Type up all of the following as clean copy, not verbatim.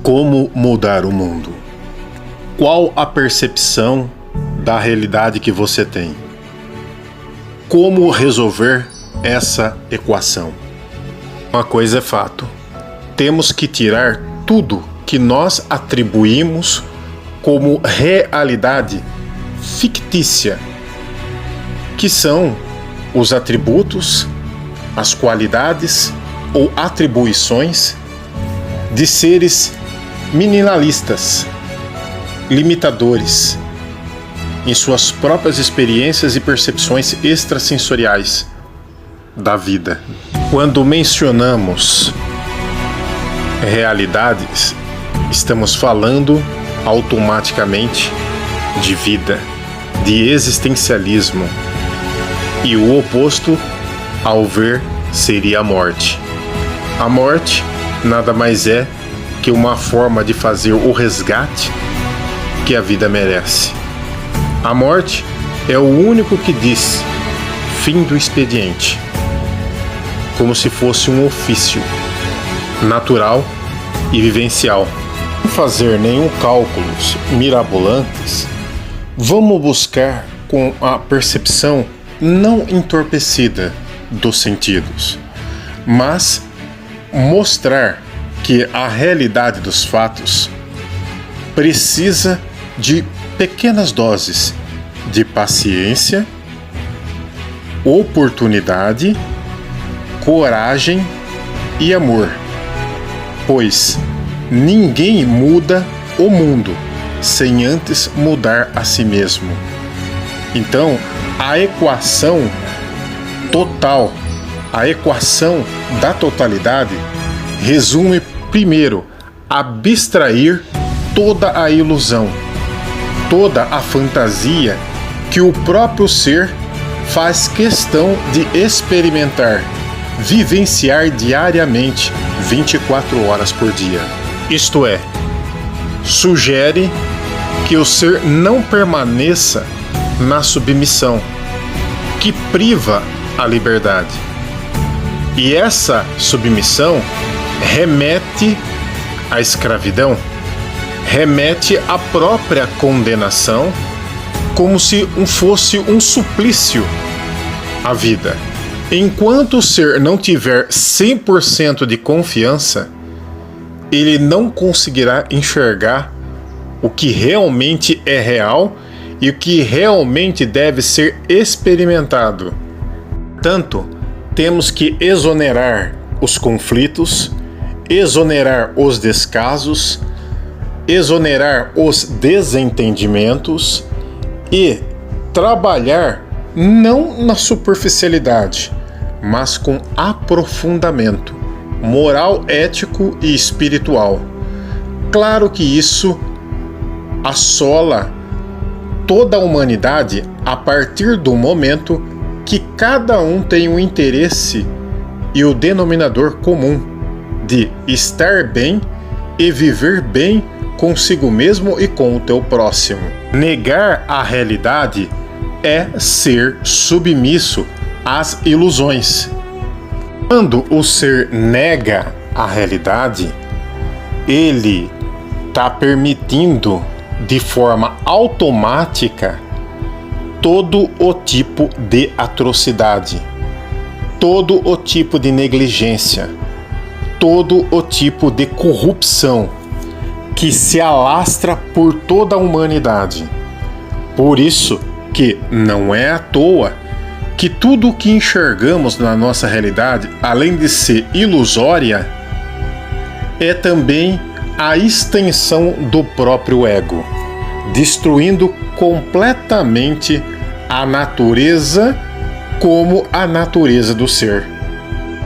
Como mudar o mundo? Qual a percepção da realidade que você tem? Como resolver essa equação? Uma coisa é fato: temos que tirar tudo que nós atribuímos como realidade fictícia, que são os atributos, as qualidades ou atribuições de seres minimalistas, limitadores em suas próprias experiências e percepções extrasensoriais da vida. Quando mencionamos realidades, estamos falando automaticamente de vida, de existencialismo, e o oposto ao ver seria a morte. A morte nada mais é que uma forma de fazer o resgate que a vida merece. A morte é o único que diz fim do expediente, como se fosse um ofício natural e vivencial. Sem fazer nenhum cálculos mirabolantes, vamos buscar com a percepção não entorpecida dos sentidos, mas mostrar que a realidade dos fatos precisa de pequenas doses de paciência, oportunidade, coragem e amor, pois ninguém muda o mundo sem antes mudar a si mesmo. Então, a equação total, a equação da totalidade, resume primeiro abstrair toda a ilusão, toda a fantasia que o próprio ser faz questão de experimentar, vivenciar diariamente, 24 horas por dia. Isto é, sugere que o ser não permaneça na submissão, que priva a liberdade. E essa submissão remete à escravidão, remete à própria condenação, como se fosse um suplício à vida. Enquanto o ser não tiver 100% de confiança, ele não conseguirá enxergar o que realmente é real e o que realmente deve ser experimentado. Portanto, temos que exonerar os conflitos, exonerar os descasos, exonerar os desentendimentos e trabalhar não na superficialidade, mas com aprofundamento moral, ético e espiritual. Claro que isso assola toda a humanidade a partir do momento que cada um tem um interesse e o denominador comum de estar bem e viver bem consigo mesmo e com o teu próximo. Negar a realidade é ser submisso às ilusões. Quando o ser nega a realidade, ele está permitindo de forma automática todo o tipo de atrocidade, todo o tipo de negligência, todo o tipo de corrupção que se alastra por toda a humanidade. Por isso que não é à toa que tudo o que enxergamos na nossa realidade, além de ser ilusória, é também a extensão do próprio ego, destruindo completamente a natureza como a natureza do ser.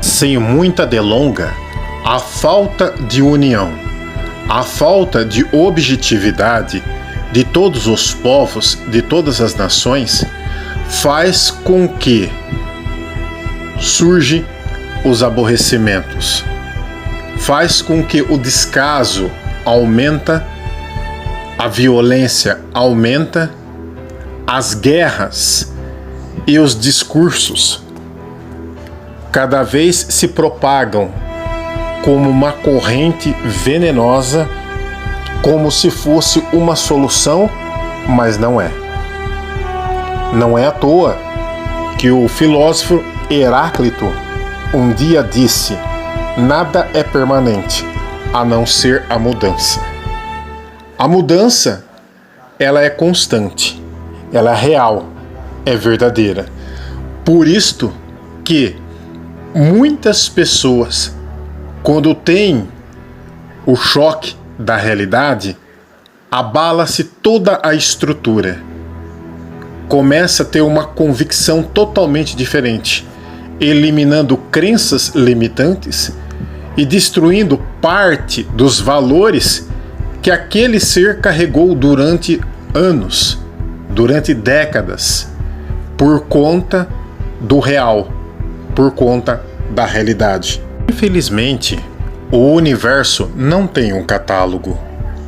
Sem muita delonga, a falta de união, a falta de objetividade de todos os povos, de todas as nações, faz com que surjam os aborrecimentos, faz com que o descaso aumenta, a violência aumenta, as guerras e os discursos cada vez se propagam como uma corrente venenosa como se fosse uma solução, mas não é. Não é à toa que o filósofo Heráclito um dia disse: nada é permanente, a não ser a mudança. A mudança, ela é constante, ela é real, é verdadeira. Por isto que muitas pessoas, quando têm o choque da realidade, abala-se toda a estrutura. Começa a ter uma convicção totalmente diferente, eliminando crenças limitantes e destruindo parte dos valores que aquele ser carregou durante anos, durante décadas, por conta do real, por conta da realidade. Infelizmente, o universo não tem um catálogo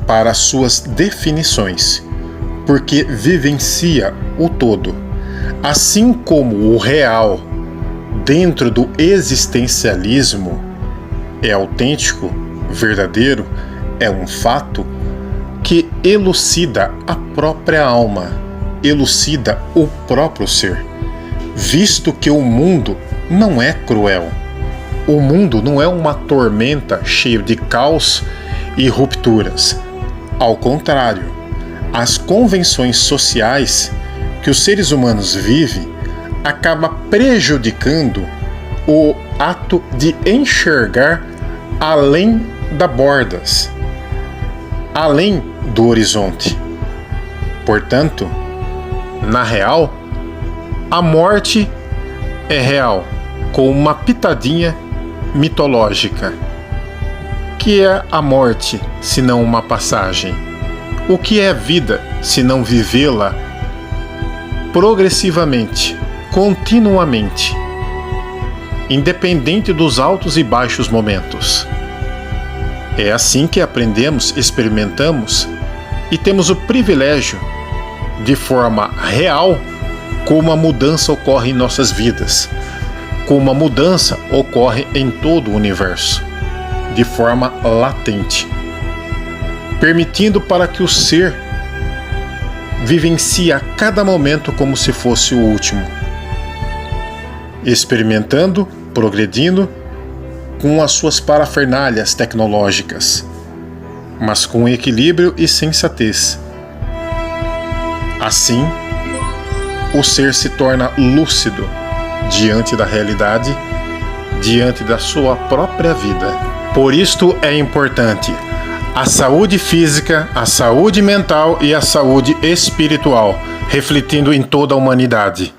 para suas definições, porque vivencia o todo, assim como o real dentro do existencialismo é autêntico, verdadeiro, é um fato que elucida a própria alma, elucida o próprio ser, visto que o mundo não é cruel. O mundo não é uma tormenta cheia de caos e rupturas. Ao contrário, as convenções sociais que os seres humanos vivem acaba prejudicando o ato de enxergar além das bordas, além do horizonte. Portanto, na real, a morte é real, com uma pitadinha mitológica. Que é a morte, se não uma passagem? O que é vida, se não vivê-la progressivamente, continuamente, independente dos altos e baixos momentos? É assim que aprendemos, experimentamos e temos o privilégio, de forma real, como a mudança ocorre em nossas vidas, como a mudança ocorre em todo o universo, de forma latente, permitindo para que o ser vivencie a cada momento como se fosse o último, experimentando, progredindo com as suas parafernálias tecnológicas, mas com equilíbrio e sensatez. Assim, o ser se torna lúcido diante da realidade, diante da sua própria vida. Por isto é importante a saúde física, a saúde mental e a saúde espiritual, refletindo em toda a humanidade.